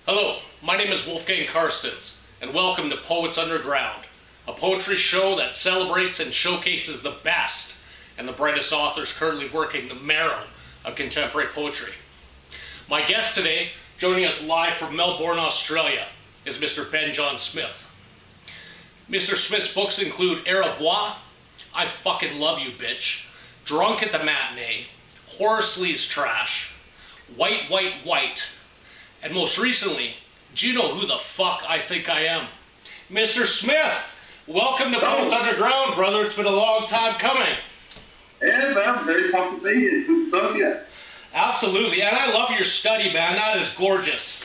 Hello, my name is Wolfgang Carstens, and welcome to Poets Underground, a poetry show that celebrates and showcases the best and the brightest authors currently working the marrow of contemporary poetry. My guest today, joining us live from Melbourne, Australia, is Mr. Ben John Smith. Mr. Smith's books include Bois, I Fucking Love You Bitch, Drunk at the Matinee, Horsley's Trash, White, White, White, and most recently, do you know who the fuck I think I am? Mr. Smith, welcome to Poets Underground, brother. It's been a long time coming. Yeah, man, I'm very pumped to be here. It's good to talk to you. Absolutely, and I love your study, man. That is gorgeous.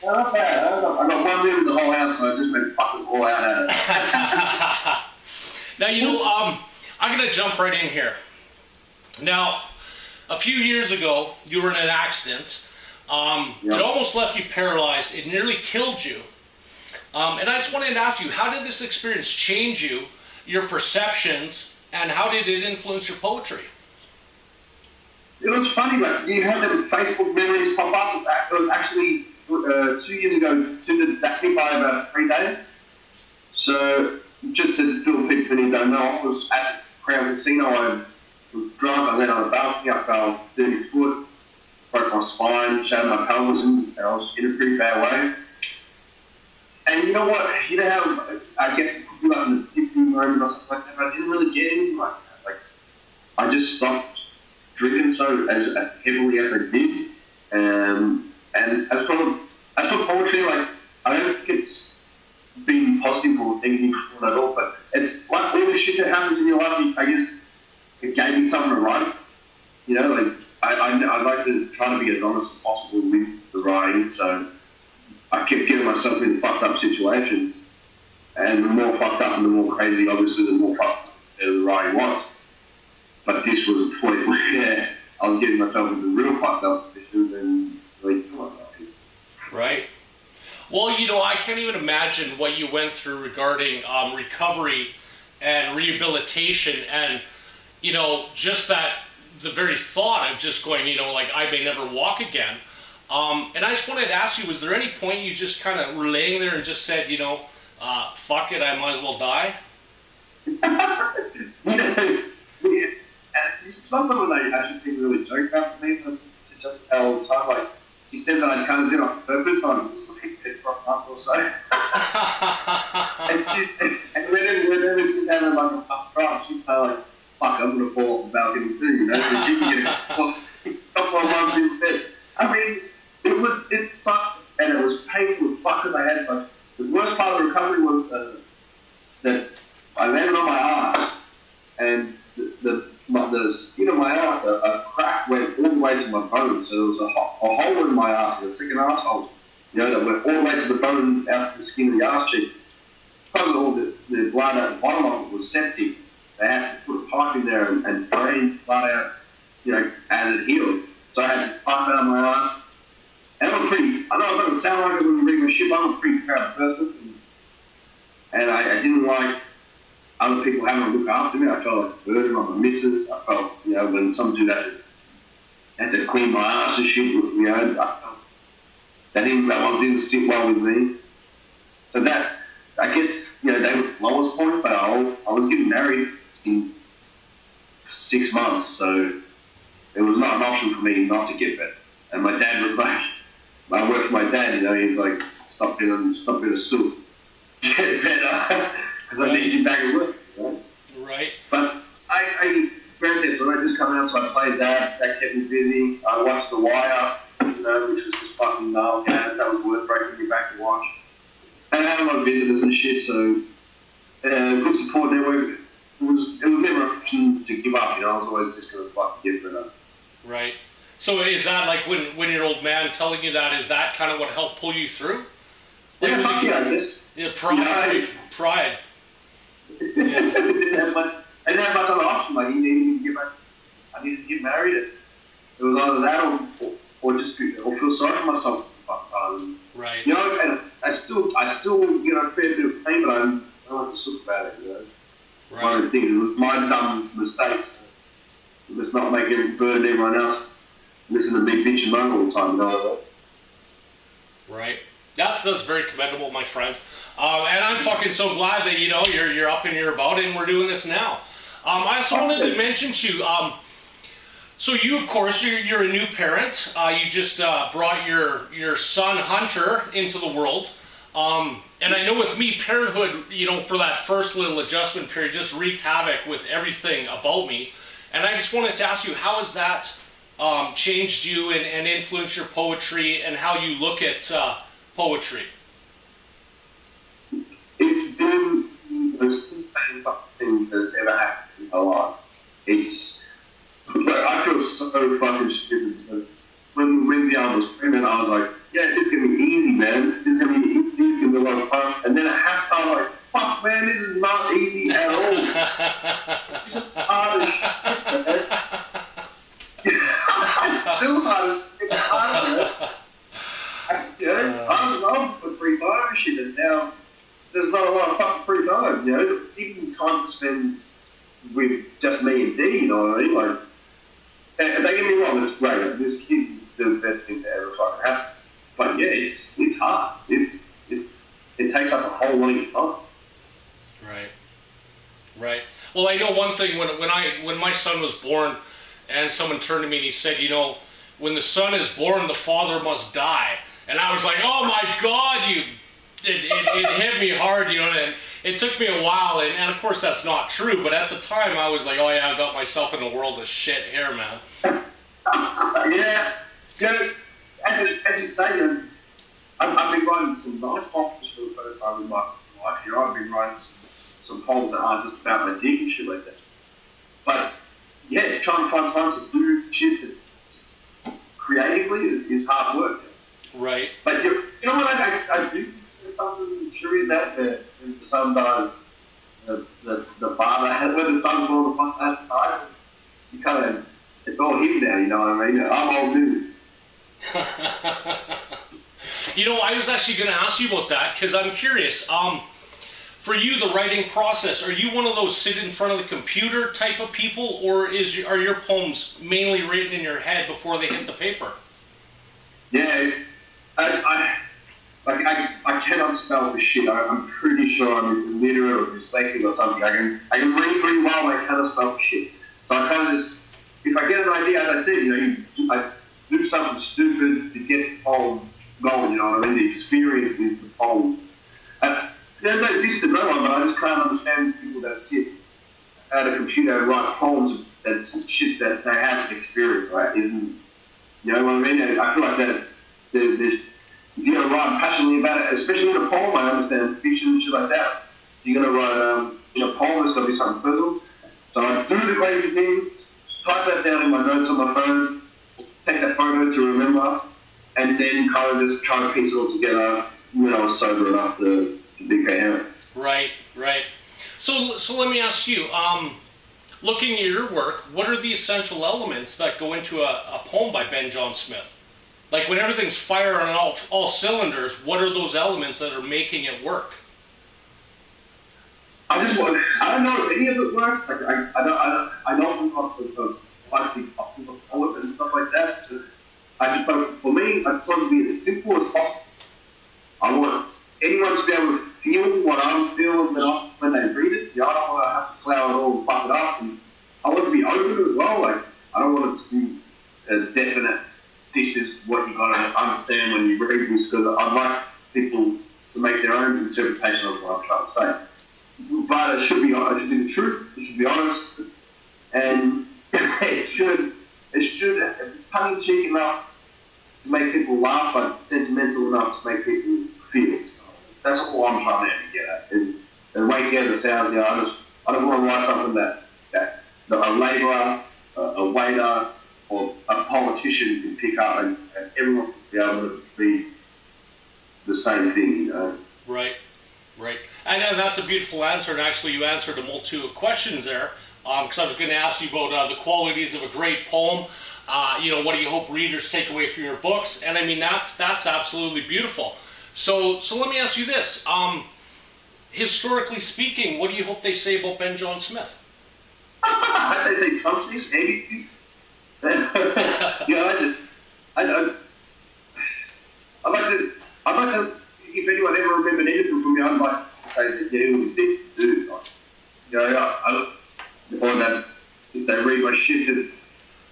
Not bad. I got one room in the whole house, so I just went fucking all out at it. Now, I'm going to jump right in here. Now, a few years ago, you were in an accident. It almost left you paralyzed. It nearly killed you. And I just wanted to ask you, how did this experience change you, your perceptions, and how did it influence your poetry? It was funny, like, you had them Facebook memories pop up. It was actually 2 years ago to the day by about 3 days. So, just to fill people who don't know, I was at Crown Casino. I was drunk, I landed on a balcony, I fell 30 foot, broke my spine, shattered my pelvis, and I was in a pretty bad way. And you know what? You know how, I guess it could be like in the 50 moment or something like that, but I didn't really get anything like that. Like, I just stopped drinking so as heavily as I did. And as for poetry, like, I don't think it's been positive or negative at all, but it's like all the shit that happens in your life, I guess it gave me something to write. You know, like, I like to try to be as honest as possible with the writing, so I kept getting myself in fucked up situations. And the more fucked up and the more crazy, obviously, the more fucked up the writing was. But this was a point where I was getting myself into real fucked up positions and really kill myself in. Right. Well, I can't even imagine what you went through regarding recovery and rehabilitation and, just that, the very thought of just going, like, I may never walk again. And I just wanted to ask you, was there any point you just kind of were laying there and just said, fuck it, I might as well die? It's not something that I should people really joke about for me, but it's a joke all the time. Like, he says that I kind of did it on purpose, I'm just looking at it for a month or so. It's just, and whenever she's having like a tough cry, she's kind of like, fuck, I'm going to fall off the balcony too, so she can get a couple of months in bed. I mean, it sucked, and it was painful as fuck as I had, but the worst part of the recovery was that I landed on my ass, and the skin of my ass, a crack went all the way to my bone, so there was a hole in my ass, a second asshole, that went all the way to the bone, out to the skin of the arse cheek. Because all the blood at the bottom of it was septic, they had to put a pipe in there and drain blood out, and it healed. So I had to pipe out of my arm. And I know it doesn't sound like it when you read my shit, but I'm a pretty proud person. And I didn't like other people having to look after me. I felt like a burden on my missus. I felt, when some dude had to clean my ass and shit, I felt that didn't sit well with me. So that, I guess, they were the lowest points, but I was getting married in 6 months, so it was not an option for me not to get better. And my dad was like, I worked with my dad, he's like, stop being a soup, get better, because I need you back at work. Right. But I when I just come out, so I played that kept me busy. I watched The Wire, which was just fucking nailed down. That was worth breaking me back to watch. And I had a lot of visitors and shit, so good support network. It was never an option to give up, I was always just going to fucking get better. Right. So is that like when your old man telling you that, is that kind of what helped pull you through? Like, yeah, fuck yeah, I guess. Yeah, pride. Pride. Yeah. I didn't have much other option. Like, I needed to get married. It was either that or just feel sorry for myself. Right. And I still a fair bit of pain, but I don't like to suck about it. Right. One of the things, it was my dumb mistakes. Let's not make it burden everyone else. Listen to me bitch and moan all the time, Right. That's very commendable, my friend. And I'm fucking so glad that you're up and you're about it, and we're doing this now. I also wanted to mention to you. So you, of course, you're a new parent. You just brought your son Hunter into the world. And I know with me, parenthood, for that first little adjustment period, just wreaked havoc with everything about me. And I just wanted to ask you, how has that changed you and influenced your poetry and how you look at poetry? It's been the most insane thing that's ever happened in my life. I feel so fucking stupid because when Lindsay was pregnant, I was like, yeah, this is going to be easy, man. This is going to be easy. It's going to be a lot of fun. And then at halftime, I'm like, fuck, man, this is not easy at all. This is hard as shit, man. It's still hard as shit. It's hard, man. I love the free time shit, and now there's not a lot of fucking free time, even time to spend with just me and Dee, you know what I mean? Like, and don't get me wrong, it's great. Like, this kid is the best thing to ever fucking happen. But yeah, it's hard. It takes up a whole lot of time. Right. Well, I know one thing when my son was born, and someone turned to me and he said, when the son is born, the father must die. And I was like, oh my God, it hit me hard, and it took me a while, and of course that's not true, but at the time I was like, oh yeah, I got myself in a world of shit here, man. Yeah. As you say, I've been writing some nice poems for the first time in my life. I've been writing some poems that aren't just about my dick and shit like that. But yeah, trying to find time to do shit that creatively is hard work. Right. But you know what I do? There's something true in that the son dies, the father, when the son's born, the father dies, you kind of, it's all him now, you know what I mean? I'm old dude. I was actually going to ask you about that because I'm curious. For you, the writing process, are you one of those sit in front of the computer type of people, or are your poems mainly written in your head before they hit the paper? Yeah, I cannot spell for shit. I'm pretty sure I'm illiterate or dyslexic or something. I can read pretty well, but I cannot spell for shit. So I kind of just, if I get an idea, as I said, I do something stupid to get the poem going, you know what I mean? The experience is the poem. There's no diss to no one, but I just can't understand people that sit at a computer and write poems that's shit that they haven't experienced, right? You know what I mean? I feel like that there's, if you're going to write passionately about it, especially in a poem, I understand fiction and shit like that. If you're going to write in a poem, it's got to be something personal. So I do the crazy thing, type that down in my notes on my phone, take that photo to remember, and then kind of just try to piece it all together when I was sober enough to be coherent. Right. So let me ask you, looking at your work, what are the essential elements that go into a poem by Ben John Smith? Like when everything's firing on all cylinders, what are those elements that are making it work? I don't know if any of it works. Like I don't come up with a poet and stuff like that. But for me, I want to be as simple as possible. I want anyone to be able to feel what I'm feeling when they read it. I don't want to have to cloud it all and fuck it up. And I want to be open as well. Like I don't want it to be a definite, this is what you got to understand when you read this, because I'd like people to make their own interpretation of what I'm trying to say. But it should be the truth. It should be honest, and it should tongue in cheek enough to make people laugh, but sentimental enough to make people feel. That's all I'm trying to get at. And way get the sound. I don't want to write something that a labourer, a waiter, or a politician can pick up, and everyone can be able to be the same thing. Right. And that's a beautiful answer, and actually you answered a multitude of questions there, because I was going to ask you about the qualities of a great poem. What do you hope readers take away from your books? And I mean, that's absolutely beautiful. So let me ask you this. Historically speaking, what do you hope they say about Ben John Smith? I hope they say something, anything. I like to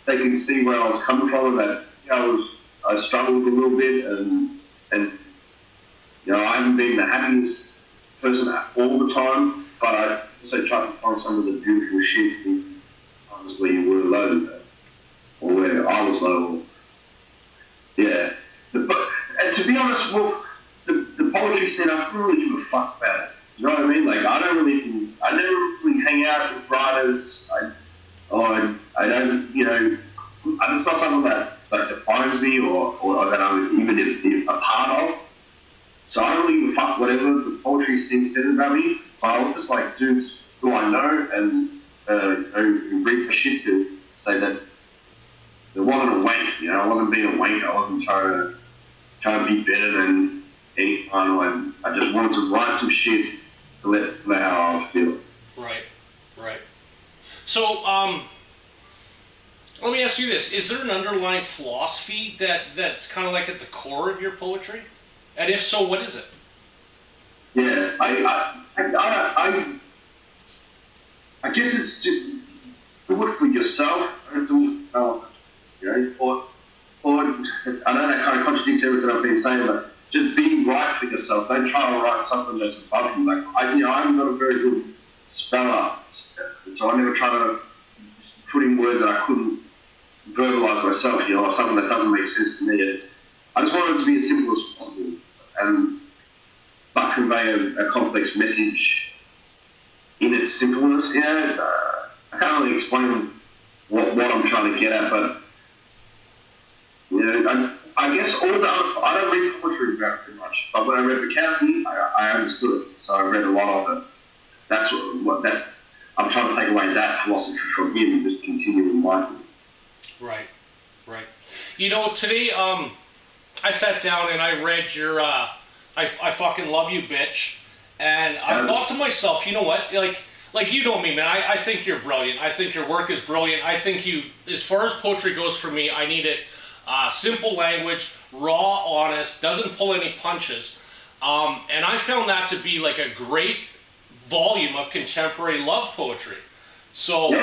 they can see where I was coming from, and that I struggled a little bit, and I haven't been the happiest person all the time, but I also try to find some of the beautiful shit in times where you were low, or where I was low. Yeah. And to be honest, well, the poetry scene, I don't really give a fuck about it. You know what I mean? Like, I never really hang out with writers. I don't, it's not something that defines me or that I'm even a part of. So I don't really give a fuck whatever the poetry scene says about me. But I'll just like do who I know and read the shit to say that it wasn't a wank. I wasn't being a wank. I wasn't trying to be better than anyone. I just wanted to write some shit to let how I was feeling. Right. So, let me ask you this: is there an underlying philosophy that's kind of like at the core of your poetry? And if so, what is it? Yeah, I guess it's just do it for yourself. Don't do it, or I know that kind of contradicts everything I've been saying, but just be right for yourself. Don't try to write something that's above you. Like I'm not a very good speller, so I never try to put in words that I couldn't verbalize myself. Or something that doesn't make sense to me. I just want it to be as simple as possible, but convey a complex message in its simpleness. I can't really explain what I'm trying to get at, but I guess I don't read poetry very much, but when I read Bukowski, I understood it, so I read a lot of it. That's what I'm trying to take away that philosophy from him and just continue in my thing. Right. Today I sat down and I read your I fucking love you, bitch, and I thought to myself, you know what, like you know me, man. I think you're brilliant. I think your work is brilliant. I think you, as far as poetry goes for me, I need it simple language, raw, honest, doesn't pull any punches. And I found that to be like a great volume of contemporary love poetry. So,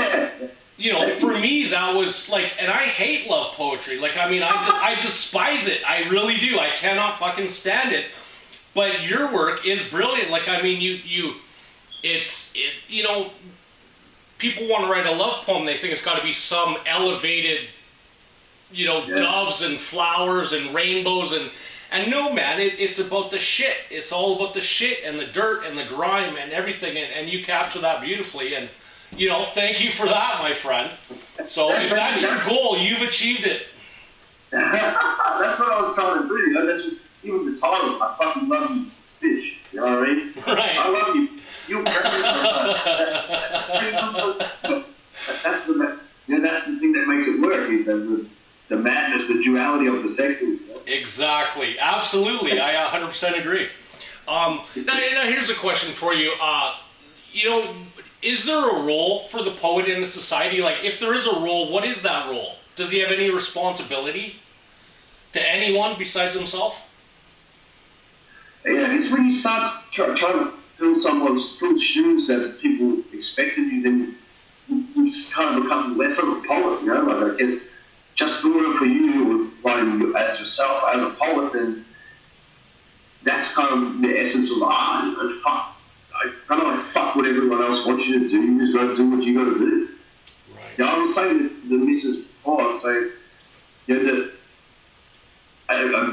for me, that was like, and I hate love poetry. Like, I mean, I despise it. I really do. I cannot fucking stand it. But your work is brilliant. Like, I mean, people want to write a love poem. They think it's got to be some elevated, doves and flowers and rainbows and no, man, it's about the shit. It's all about the shit and the dirt and the grime and everything, and you capture that beautifully. And thank you for that, my friend. So if that's your goal, you've achieved it. That's what I was trying to do. That's even the title. I fucking love you, bitch. You know what I mean? Right. I love you. You're precious. That's the thing that makes it work. Is the madness, the duality of the sexes. Exactly. Absolutely. I 100% agree. Now here's a question for you. Is there a role for the poet in the society? Like, if there is a role, what is that role? Does he have any responsibility to anyone besides himself? Yeah, it's when you start trying to fill shoes that people expected you, then you kind of become less of a poet, Like, I guess just doing it for you or writing you as yourself as a poet, then that's kind of the essence of art, Fuck what everyone else wants you to do. You just got to do what you got to do. Right. I was saying to the missus before, I was saying, that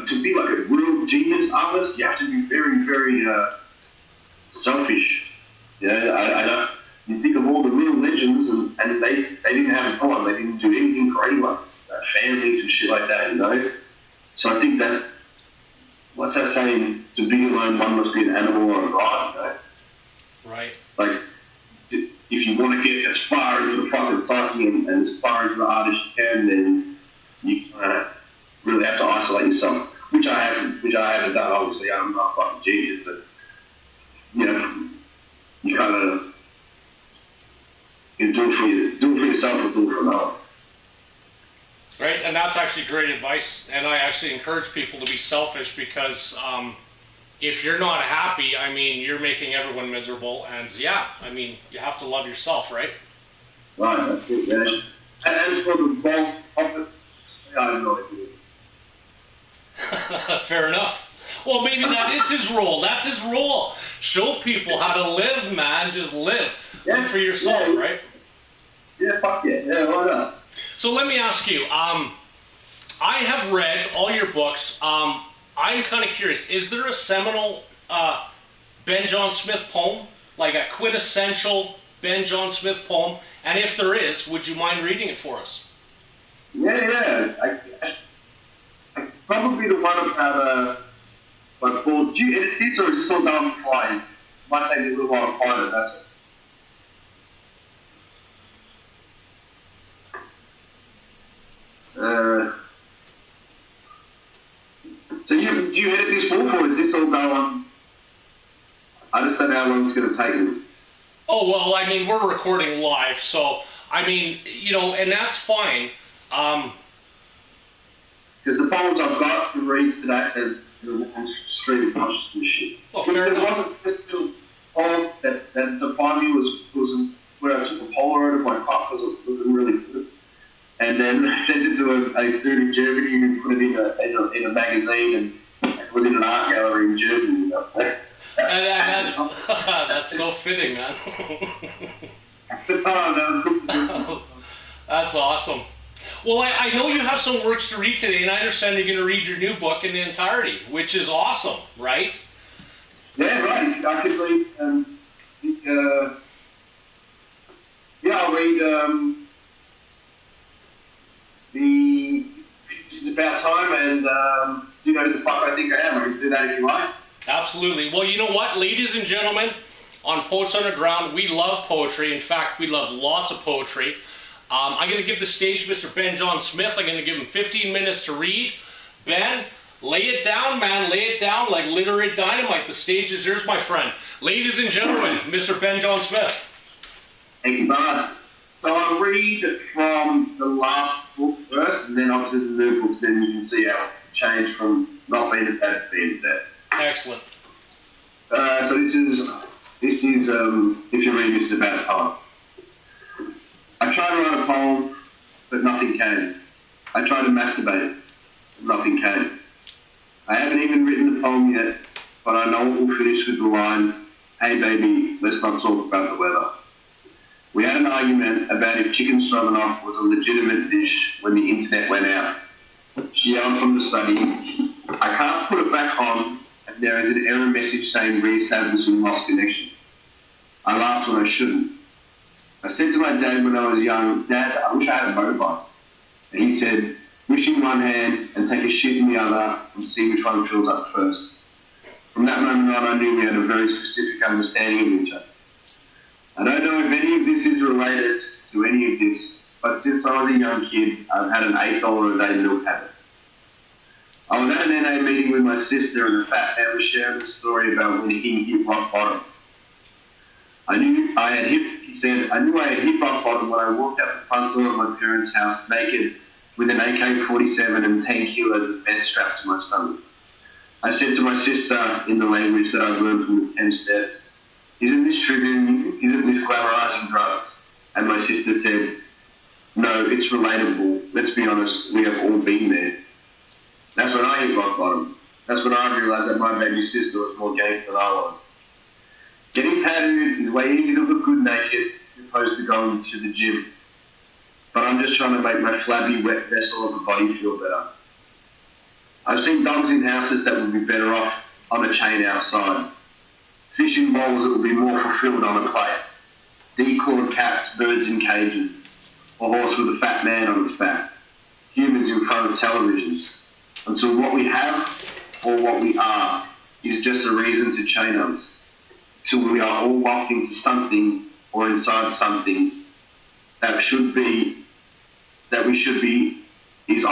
to be like a real genius artist, you have to be very, very selfish. You think of all the real legends, and they didn't have a poem. They didn't do anything for anyone, families and shit like that, So I think that, what's that saying? To be alone, one must be an animal or a god, Right. Like, if you want to get as far into the fucking psyche and as far into the art as you can, then you really have to isolate yourself, which I haven't done. Obviously, I'm not a fucking genius, but you kind of do it for yourself or do it for another. Right, and that's actually great advice. And I actually encourage people to be selfish because if you're not happy, I mean, you're making everyone miserable. And you have to love yourself, right? Right, that's it, man. And as for the bulk of it, I have no idea. Fair enough. Well, maybe that is his role. That's his role. Show people how to live, man. Just live. Live for yourself, right? Yeah, fuck yeah. Yeah, why not? So let me ask you. I have read all your books. I'm kind of curious. Is there a seminal Ben John Smith poem, like a quintessential Ben John Smith poem? And if there is, would you mind reading it for us? Yeah. I probably the one about like, well, do you edit this or is this all done flying? Might take me a little while to find it. That's it. So do you edit this wolf or is this all done? I just don't know how long it's going to take me. Oh, well, I mean, we're recording live, so, I mean, you know, and that's fine. Because the poems I've got to read today, they're on stream consciousness shit. Well, fair enough. There was a poem that defined me was where I took a Polaroid of my cock because it was looking really good. And then I sent it to a dude in Germany who put it in a magazine and it was in an art gallery in Germany. That's so fitting, man. At the time, that was That's awesome. Well, I know you have some works to read today, and I understand you're going to read your new book in the entirety, which is awesome, right? Yeah, right. I could read, I'll read This Is About Time and You Know Who the Fuck I Think I Am. I can do that if you like. Absolutely. Well, you know what, ladies and gentlemen, on Poets Underground, we love poetry. In fact, we love lots of poetry. I'm going to give the stage to Mr. Ben John Smith. I'm going to give him 15 minutes to read. Ben, lay it down, man. Lay it down like literary dynamite. The stage is yours, my friend. Ladies and gentlemen, Mr. Ben John Smith. Thank you, Bart. So I'll read from the last book first, and then up to the new book, then you can see how it changed from not being at that to being at that. Excellent. So this is if you read This Is About Time. I tried to write a poem, but nothing came. I tried to masturbate, but nothing came. I haven't even written the poem yet, but I know it will finish with the line, "Hey baby, let's not talk about the weather." We had an argument about if chicken stroganoff was a legitimate dish when the internet went out. She yelled from the study, "I can't put it back on," and there is an error message saying re-establishing lost connection. I laughed when I shouldn't. I said to my dad when I was young, "Dad, I wish I had a motorbike." And he said, "Wish in one hand and take a shit in the other and see which one fills up first." From that moment on, I knew we had a very specific understanding of each other. I don't know if any of this is related to any of this, but since I was a young kid, I've had an $8 a day milk habit. I was at an NA meeting with my sister and the fat man was sharing a story about when he hit rock bottom. I knew I had hit rock bottom when I walked out the front door of my parents' house naked with an AK-47 and 10 kilos of meth strapped to my stomach. I said to my sister in the language that I'd learned from the 10 steps, "Isn't this triggering? Isn't this glamorizing drugs?" And my sister said, "No, it's relatable. Let's be honest, we have all been there." That's when I hit rock bottom. That's when I realized that my baby sister was more gangster than I was. Getting tattooed is way easier to look good naked as opposed to going to the gym. But I'm just trying to make my flabby, wet vessel of a body feel better. I've seen dogs in houses that would be better off on a chain outside. Fish in bowls that would be more fulfilled on a plate. Declawed cats, birds in cages. A horse with a fat man on its back. Humans in front of televisions. Until what we have or what we are is just a reason to chain us. Till we are all locked into something or inside something that what we should be is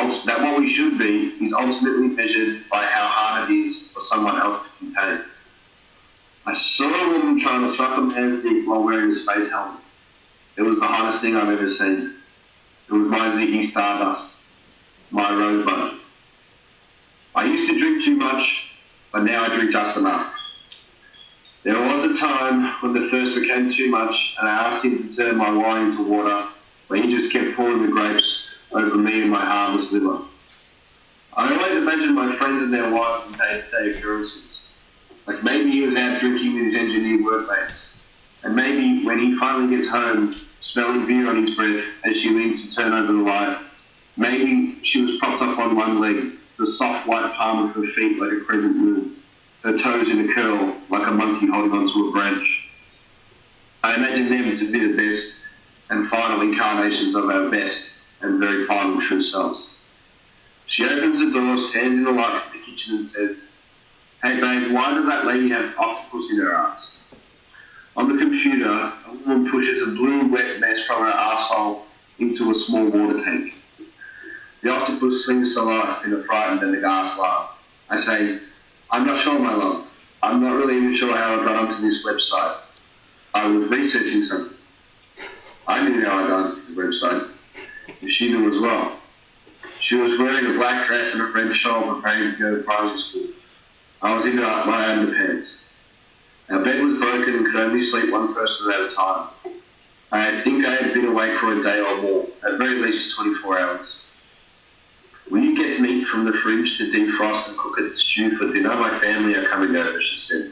ultimately measured by how hard it is for someone else to contain. I saw a woman trying to suck a man's dick while wearing a space helmet. It was the hottest thing I've ever seen. It was my Ziggy Stardust, my Rosebud. I used to drink too much, but now I drink just enough. There was a time when the thirst became too much and I asked him to turn my wine into water where he just kept pouring the grapes over me and my harmless liver. I always imagined my friends and their wives in day-to-day occurrences. Like maybe he was out drinking with his engineer workmates. And maybe when he finally gets home, smelling beer on his breath as she leans to turn over the light, maybe she was propped up on one leg, the soft white palm of her feet like a crescent moon, her toes in a curl like a monkey holding onto a branch. I imagine them to be the best and final incarnations of our best and very final true selves. She opens the door, stands in the light of the kitchen and says, "Hey babe, why does that lady have octopus in her ass?" On the computer, a woman pushes a blue wet mess from her arsehole into a small water tank. The octopus swings to life in a frightened and aghast laugh. I say, "I'm not sure, my love. I'm not really even sure how I got onto this website. I was researching something." I knew how I got onto the website, and she knew as well. She was wearing a black dress and a red shawl preparing to go to primary school. I was in my underpants. Our bed was broken and could only sleep one person at a time. I think I had been awake for a day or more, at very least 24 hours. "Will you get meat from the fridge to defrost and cook a stew for dinner? My family are coming over," she said.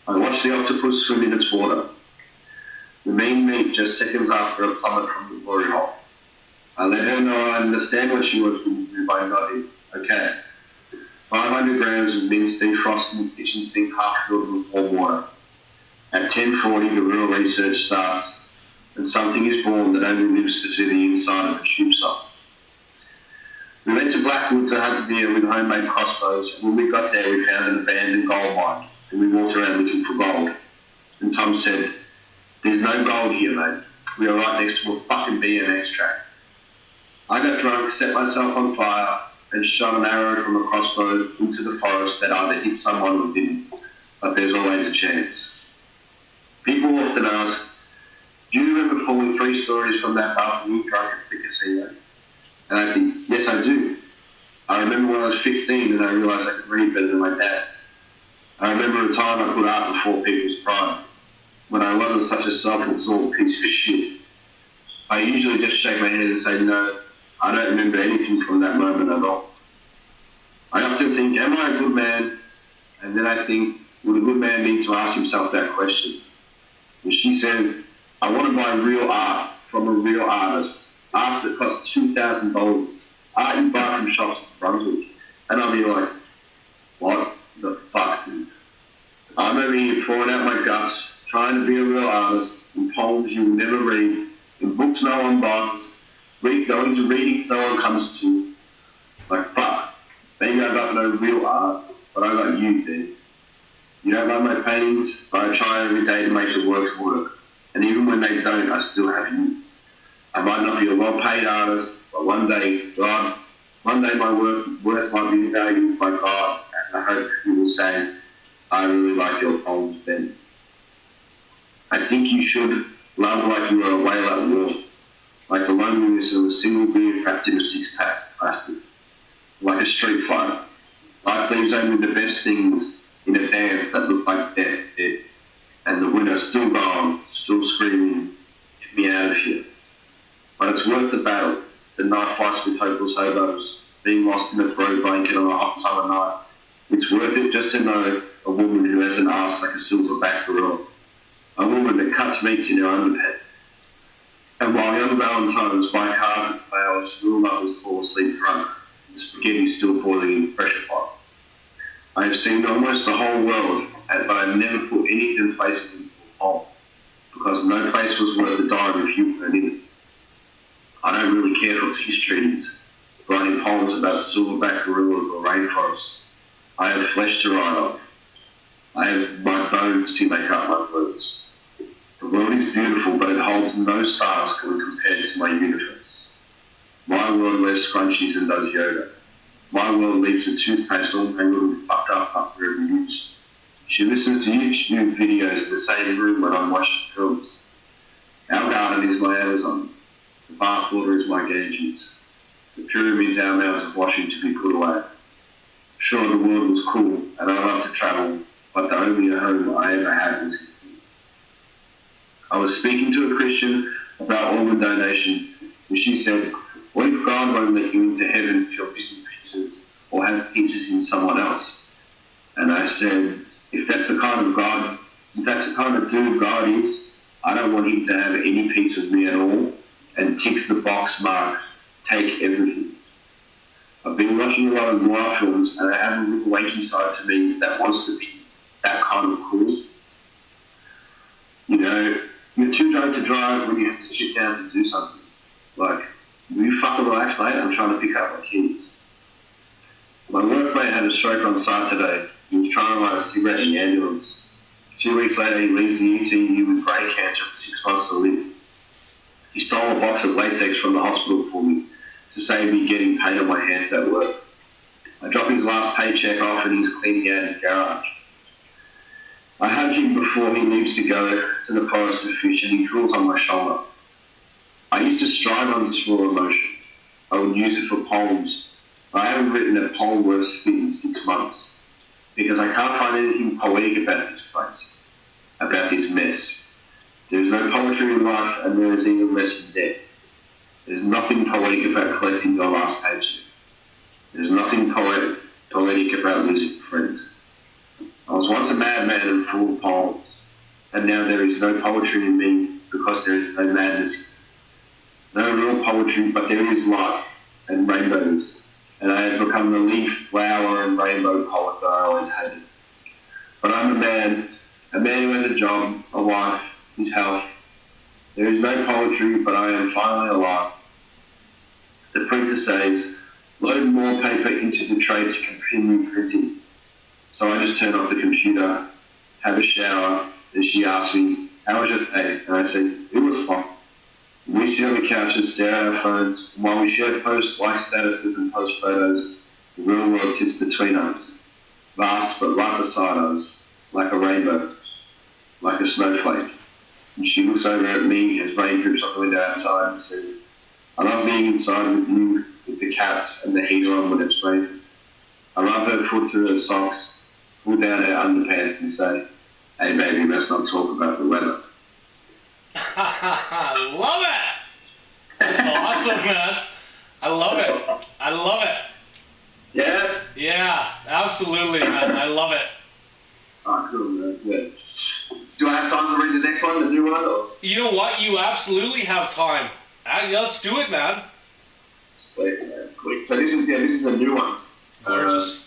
I watched the octopus swim in its water. The mean meat just seconds after a plummet from the glory hole. I let her know I understand what she was going to do by nodding. "Okay." 500 grams of minced defrosted in the kitchen sink, half filled with warm water. At 10:40, the real research starts, and something is born that only lives to see the inside of a tube sock. We went to Blackwood to hunt deer with homemade crossbows, and when we got there, we found an abandoned gold mine, and we walked around looking for gold. And Tom said, "There's no gold here, mate. We are right next to a fucking BMX track." I got drunk, set myself on fire, and shot an arrow from a crossbow into the forest that either hit someone or didn't, but there's always a chance. People often ask, "Do you remember falling 3 stories from that balcony drunk at the casino?" And I think, yes, I do. I remember when I was 15 and I realised I could read better than my dad. I remember a time I put art before people's pride, when I wasn't such a self-absorbed piece of shit. I usually just shake my head and say, "No, I don't remember anything from that moment at all." I often think, am I a good man? And then I think, would a good man need to ask himself that question? And she said, "I want to buy real art from a real artist. Art that costs $2,000. Art you buy from shops in Brunswick." And I'll be like, what the fuck, dude? I'm over here pouring out my guts, trying to be a real artist, in poems you will never read, in books no one buys, going to readings no one comes to. Like, fuck. Maybe I got no real art, but I got you, dude. You don't like my paintings, but I try every day to make the work work. And even when they don't, I still have you. I might not be a well-paid artist, but one day my worth might be valued by God, and I hope you will say, "I really like your poems, Ben." I think you should love like you were a whale at war, like the loneliness of a single beer wrapped in a 6-pack plastic, like a street fighter. Life leaves only the best things in a dance that look like death, and the winner still gone, still screaming, "Get me out of here." But it's worth the battle, the knife fights with hopeless hobos, being lost in a throw blanket on a hot summer night. It's worth it just to know a woman who has an ass like a silverback gorilla, a woman that cuts meats in her underpants. And while young Valentines buy cards and flowers, real lovers fall asleep drunk, and spaghetti still boiling in the pressure pot. I have seen almost the whole world, but I've never put any of them places into a poem, because no place was worth a dime if you weren't in it. I don't really care for peace treaties, writing poems about silverback gorillas or rainforests. I have flesh to write on. I have my bones to make up my words. The world is beautiful, but it holds no stars when compared to my universe. My world wears scrunchies and does yoga. My world leaves the toothpaste all mangled and fucked up after every use. She listens to YouTube videos in the same room when I'm watching films. Our garden is my Amazon. The bathwater is my Ganges. The pyramids our amounts of washing to be put away. Sure, the world was cool, and I love to travel, but the only home I ever had was here. I was speaking to a Christian about organ donation, and she said, what if God won't let you into heaven if you're missing pieces or have pieces in someone else? And I said, if that's the kind of God, if that's the kind of dude God is, I don't want him to have any piece of me at all, and ticks the box mark, take everything. I've been watching a lot of noir films, and I have a little waking side to me that wants to be that kind of cool. You know, you're too drunk to drive when you have to sit down to do something. Like, will you fucking relax, mate? I'm trying to pick up my keys. My workmate had a stroke on site today. He was trying to light a cigarette in the ambulance. 2 weeks later, he leaves the ECU with brain cancer for 6 months to live. He stole a box of latex from the hospital for me to save me getting pain on my hands at work. I drop his last paycheck off and he's cleaning out his garage. I hug him before he leaves to go to the forest to fish, and he drools on my shoulder. I used to strive on this raw emotion. I would use it for poems. I haven't written a poem worth spit in 6 months because I can't find anything poetic about this place, about this mess. There is no poetry in life, and there is even less in death. There's nothing poetic about collecting your last paycheck. There's nothing poetic about losing friends. I was once a madman and full of poems, and now there is no poetry in me because there is no madness. No real poetry, but there is life and rainbows, and I have become the leaf, flower, and rainbow poet that I always hated. But I'm a man who has a job, a wife, his health. There is no poetry, but I am finally alive. The printer says, load more paper into the tray to continue printing. So I just turn off the computer, have a shower, and she asks me, how was your day? And I say, it was fun. We sit on the couch and stare at our phones, and while we share posts, like statuses and post photos, the real world sits between us, vast but right beside us, like a rainbow, like a snowflake. And she looks over at me as rain drips on the window outside and says, I love being inside with you, with the cats and the heater on when it's raining. I rub her foot through her socks, pull down her underpants and say, hey baby, let's not talk about the weather. I love it! That's awesome, man. I love it. I love it. Yeah? Yeah, absolutely, man. I love it. Oh, cool, man. Yeah. Do I have time to read the next one, the new one? Or? You know what? You absolutely have time. Yeah, let's do it, man. Sweet, man. Quick. So this is a new one. Gorgeous.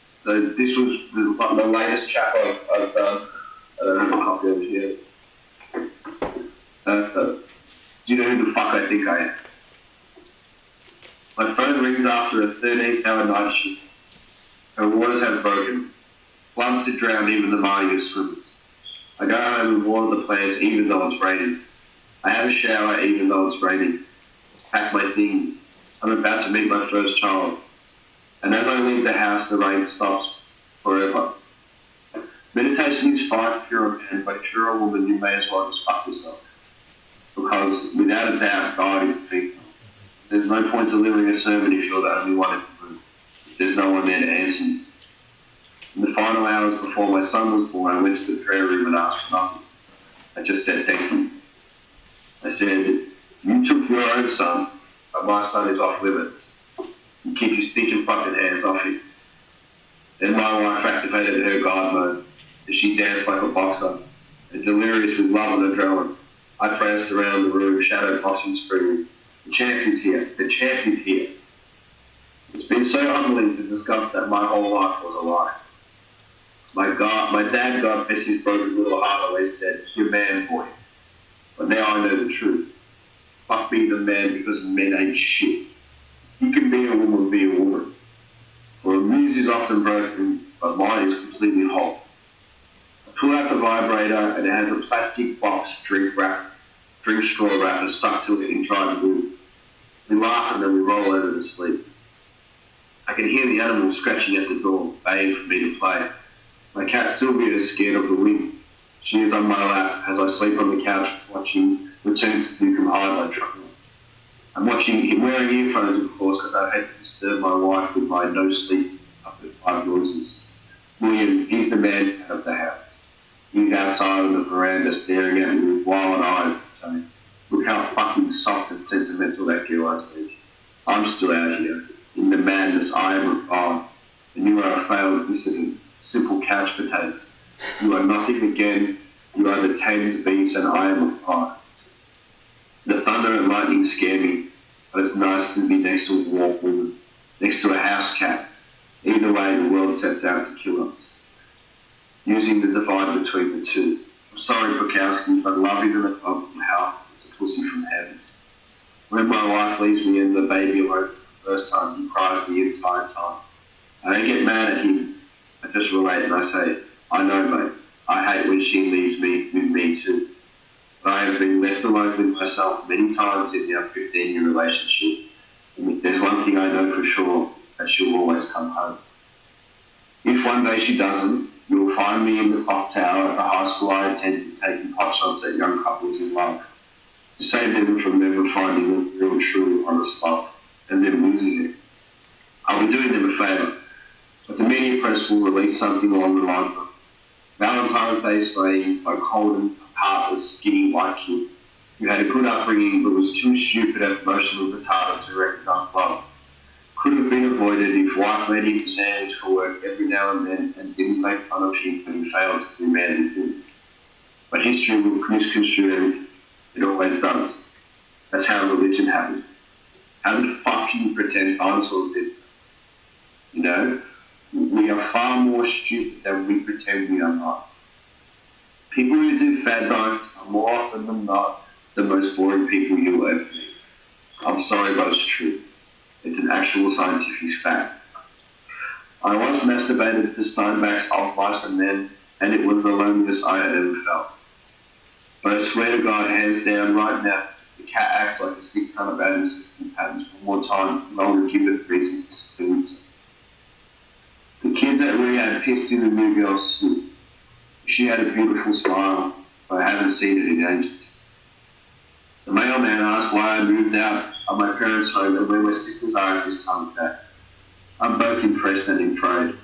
So this was the latest chap I've done. I don't have a copy of it here. Do you know who the fuck I think I am? My phone rings after a 13-hour night shift. Her waters have broken. Floods to drown even the mightiest swimmers. I go home and water the plants even though it's raining. I have a shower even though it's raining. Pack my things. I'm about to meet my first child. And as I leave the house, the rain stops forever. Meditation is fine if you're a man, but if you're a woman, you may as well just fuck yourself. Because without a doubt, God is people. There's no point delivering a sermon if you're the only one in the room. If there's no one there to answer you. In the final hours before my son was born, I went to the prayer room and asked for nothing. I just said thank you. I said, you took your own son, but my son is off limits. You keep your stinking fucking hands off him. Then my wife activated her God mode, as she danced like a boxer, and delirious with love and adrenaline. I pranced around the room, shadow boxing screaming, the champ is here, the champ is here. It's been so humbling to discover that my whole life was a lie. My dad, God bless his broken little heart, always said, you're man, boy. But now I know the truth. Fuck being a man because men ain't shit. You can be a woman, be a woman. For a muse is often broken, but mine is completely whole. I pull out the vibrator and it has a plastic box drink straw wrapper stuck to it in dry glue. We laugh and then we roll over to sleep. I can hear the animals scratching at the door, baying for me to play. My cat Sylvia is scared of the wind. She is on my lap as I sleep on the couch watching Return to Duke and Hyde by Drummond. I'm watching him wearing earphones, of course, because I hate to disturb my wife with my no sleep up at 5 noises. William, he's the man of the house. He's outside on the veranda staring at me with wild eyes saying, look how fucking soft and sentimental that girl has been. I'm still out here, in the madness I am of God, and you are a failed dissident, simple couch potato. You are nothing again, you are the tamed beast, and I am of God. The thunder and lightning scare me, but it's nice to be next to a warm woman, next to a house cat. Either way, the world sets out to kill us, using the divide between the two. I'm sorry, Bukowski, but love isn't a problem from hell, it's a pussy from heaven. When my wife leaves me and the baby alone for the first time, he cries the entire time. I don't get mad at him, I just relate and I say, I know, mate, I hate when she leaves me with me too. But I have been left alone with myself many times in our 15-year relationship. And there's one thing I know for sure, that she'll always come home. If one day she doesn't, you'll find me in the clock tower at the high school I attended taking pot shots at young couples in love, to save them from never finding a real true honest love and then losing it. I'll be doing them a favour, but the media press will release something along the lines of Valentine's Day slaying by Colden, a heartless, skinny white kid who had a good upbringing but was too stupid and emotionally retarded to recognise love. Could have been avoided if wife made him sandwich for work every now and then and didn't make fun of him when he failed to do manly things. But history will misconstrue everything. It always does. That's how religion happened. How the fuck can you pretend dinosaurs did? You know? We are far more stupid than we pretend we are not. People who do fad diets are more often than not the most boring people you'll ever meet. I'm sorry, but it's true. It's an actual scientific fact. I once masturbated to Steinbeck's Of Mice and Men, and it was the loneliest I had ever felt. But I swear to God, hands down, right now, the cat acts like a sick kind of insistent patterns for more time, and I'll give it reasons to do so. The kids at rehab pissed in the new girl's soup. She had a beautiful smile, but I haven't seen it in ages. The mailman asked why I moved out of my parents' home and where my sisters are at this time of day. I'm both impressed and intrigued.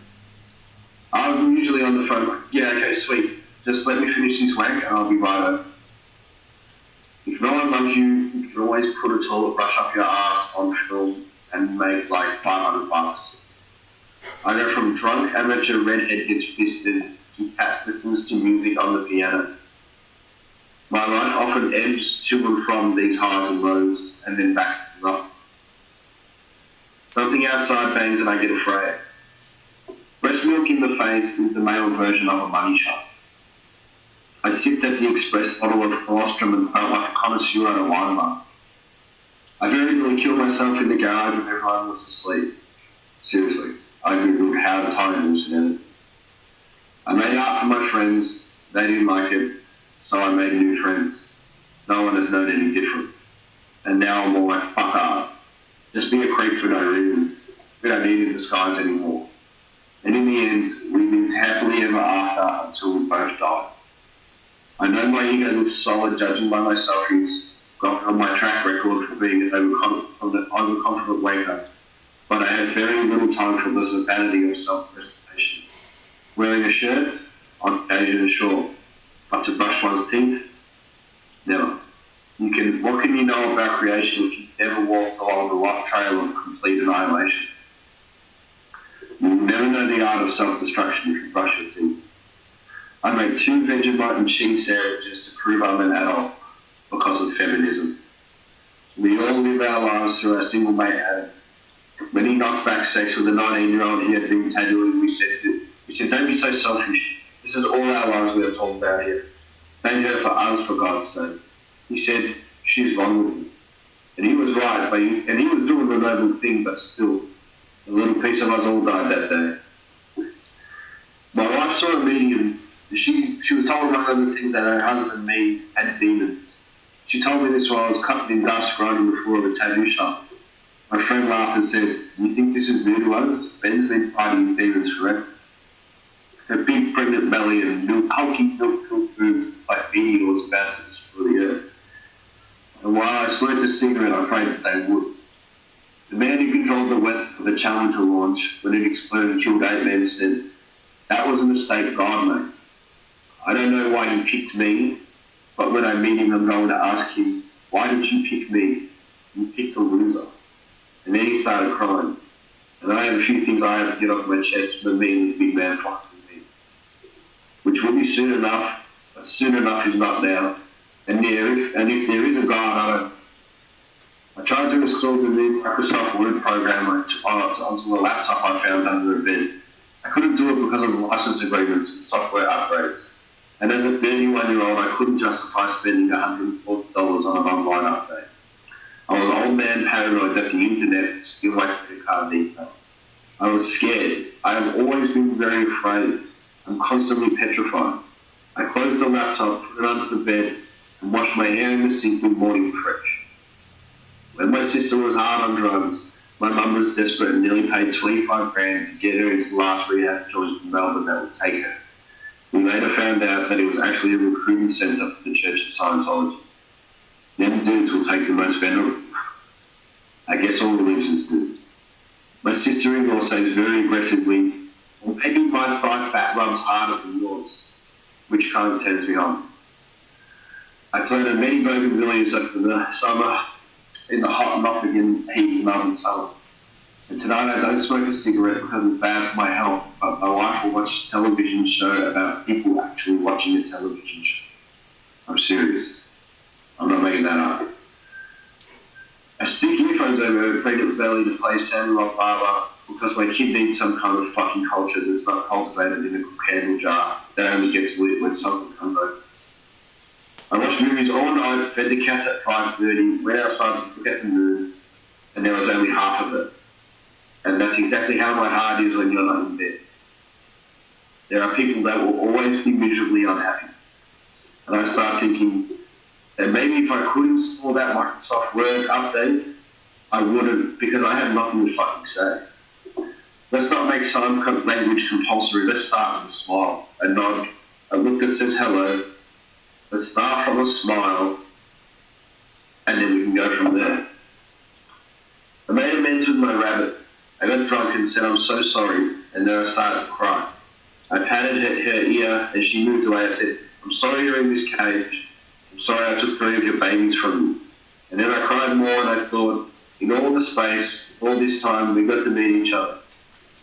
I'm usually on the phone like, yeah, okay, sweet. Just let me finish this wank and I'll be right over. If no one loves you, you can always put a toilet brush up your ass on film and make like $500. I go from drunk amateur redhead gets fisted to cat listens to music on the piano. My life often ebbs to and from these highs and lows, and then back to up. Something outside bangs and I get afraid. Breast milk in the face is the male version of a money shot. I sipped at the express bottle of colostrum and felt like a connoisseur at a wine bar. I very nearly killed myself in the garage when everyone was asleep. Seriously, I googled how to tie hallucinated. I made art for my friends, they didn't like it, so I made new friends. No one has known any different. And now I'm all like, fuck art. Just be a creep for no reason. We don't need it in the skies anymore. And in the end, we lived happily ever after until we both died. I know my ego looks solid judging by my selfies, got on my track record for being an overconfident waker, but I had very little time for the vanity of self-presentation. Wearing a shirt, on occasion sure, but to brush one's teeth, never. What can you know about creation if you've never walked along the rough trail of complete annihilation? You'll never know the art of self-destruction if you brush your teeth. I made 2 Vegemite and cheese sandwiches to prove I'm an adult because of feminism. We all live our lives through our single mate Adam. When he knocked back sex with a 19-year-old he had been tattooing, we said, don't be so selfish. This is all our lives we are talking about here. Thank her for us, for God's sake. He said, she's wrong with me. And he was right, and he was doing the noble thing, but still, a little piece of us all died that day. My wife saw a medium. She was told among other things that her husband and me had demons. She told me this while I was covered in dust grinding the floor of a tattoo shop. My friend laughed and said, you think this is new to us? Ben's been fighting his demons forever. Her big pregnant belly and hulky milk-filled boobs like meteors about to destroy the earth. And while I smoked a cigarette, I prayed that they would. The man who controlled the weather for the Challenger launch when it exploded and killed 8 men said, that was a mistake God made. I don't know why he picked me, But when I meet him, I'm going to ask him, why did you pick me? You picked a loser. And then he started crying. And I had a few things I had to get off my chest for me and the big man fucked with me. Which will be soon enough, but soon enough is not now. And if there is a God, I tried to install the new Microsoft Word program onto a laptop I found under a bed. I couldn't do it because of the license agreements and software upgrades. And as a 31-year-old, I couldn't justify spending $140 on an online update. I was an old man paranoid that the internet would steal my credit card details. I was scared. I have always been very afraid. I'm constantly petrified. I closed the laptop, put it under the bed, and washed my hair in the sink with morning fresh. When my sister was hard on drugs, my mum was desperate and nearly paid $25,000 to get her into the last rehab joint in Melbourne that would take her. We later found out that it was actually a recruiting centre for the Church of Scientology. Them dudes will take the most venerable. I guess all religions do. My sister-in-law says very aggressively, well, maybe my thigh fat runs harder than yours, which kind of turns me on. I planted many bougainvilleas over the summer in the hot Nottingham heat in Melbourne summer. And tonight I don't smoke a cigarette because it's bad for my health, but my wife will watch a television show about people actually watching a television show. I'm serious. I'm not making that up. I stick earphones over her pregnant belly to play Samuel Barber because my kid needs some kind of fucking culture that's not cultivated in a candle jar that only gets lit when something comes over. I watched movies all night, fed the cats at 5:30, went outside to look at the moon, and there was only half of it. And that's exactly how my heart is when you're not in bed. There are people that will always be miserably unhappy. And I start thinking that maybe if I could install that Microsoft Word update, I wouldn't, because I have nothing to fucking say. Let's not make sign language compulsory. Let's start with a smile, a nod, a look that says hello. Let's start from a smile, and then we can go from there. I made amends with my rabbit. I got drunk and said, I'm so sorry, and then I started to cry. I patted her ear, and she moved away. I said, I'm sorry you're in this cage. I'm sorry I took 3 of your babies from you. And then I cried more, and I thought, in all the space, all this time, we got to meet each other.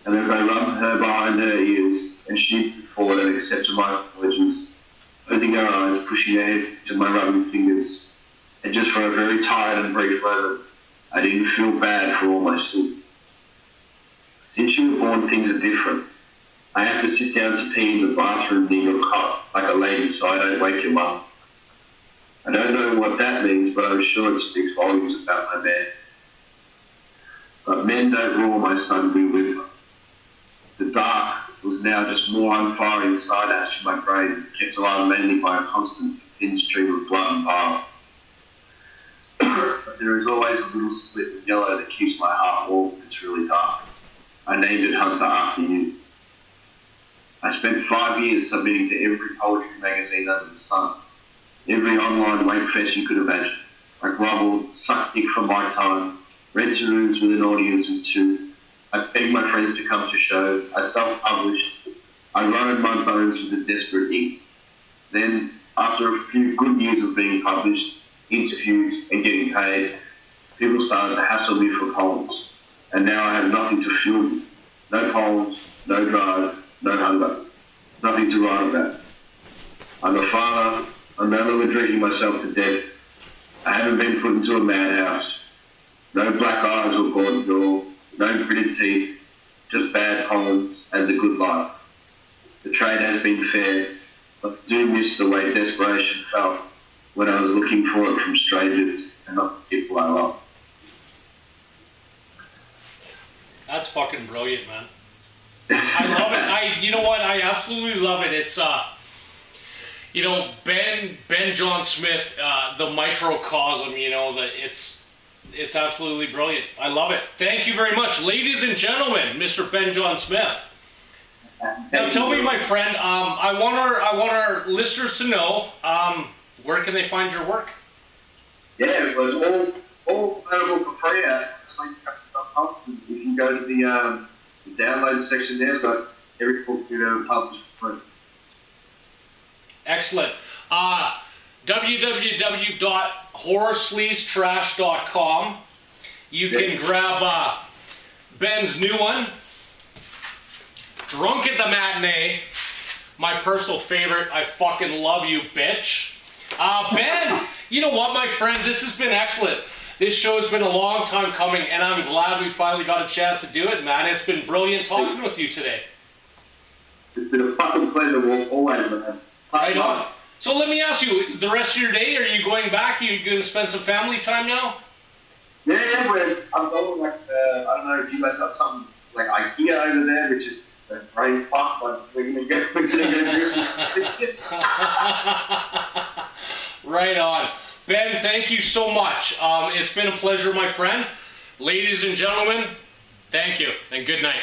And as I rubbed her behind her ears, and she moved forward and accepted my apologies, closing her eyes, pushing her head to my rubbing fingers, and just for a very tired and brief moment, I didn't feel bad for all my sins. Since you were born, things are different. I have to sit down to pee in the bathroom near your cot, like a lady, so I don't wake your mum. I don't know what that means, but I'm sure it speaks volumes about my man. But men don't rule, my son, we whimper. The dark was now just more on fire inside out in my brain, kept alive mainly by a constant thin stream of blood and bile. But there is always a little slit of yellow that keeps my heart warm when it's really dark. I named it Hunter after you. I spent 5 years submitting to every poetry magazine under the sun, every online wakefest you could imagine. I grovelled, sucked dick for my time, rented rooms with an audience of 2. I begged my friends to come to shows. I self-published. I rotted my bones with a desperate ink. Then, after a few good years of being published, interviewed, and getting paid, people started to hassle me for poems. And now I have nothing to fuel me. No poems, no drive, no hunger. Nothing to write about. I'm a father. I'm no longer drinking myself to death. I haven't been put into a madhouse. No black eyes or gaunt jaw. No gritted teeth. Just bad poems and the good life. The trade has been fair, but I do miss the way desperation felt when I was looking for it from strangers and not the people I love. That's fucking brilliant, man. I love it. You know what? I absolutely love it. It's Ben John Smith, the microcosm. It's absolutely brilliant. I love it. Thank you very much, ladies and gentlemen, Mr. Ben John Smith. Now, tell me, my friend. I want our listeners to know where can they find your work. Yeah, it was all available for free at sleepcapture.com. You can go to the download section there. It's got every book you've ever published for free. Excellent. www.horrorsliestrash.com. You can grab Ben's new one, Drunk at the Matinee, my personal favorite. I fucking love you, bitch. Ben, you know what, my friend? This has been excellent. This show's been a long time coming, and I'm glad we finally got a chance to do it, man. It's been brilliant talking with you today. It's been a fucking pleasure, always, man. Right on. So let me ask you, the rest of your day, are you going back? Are you going to spend some family time now? Yeah, I'm going, like, I don't know if you guys got something like IKEA over there, which is brain fuck, but we're going to get Right on. Ben, thank you so much. It's been a pleasure, my friend. Ladies and gentlemen, thank you, and good night.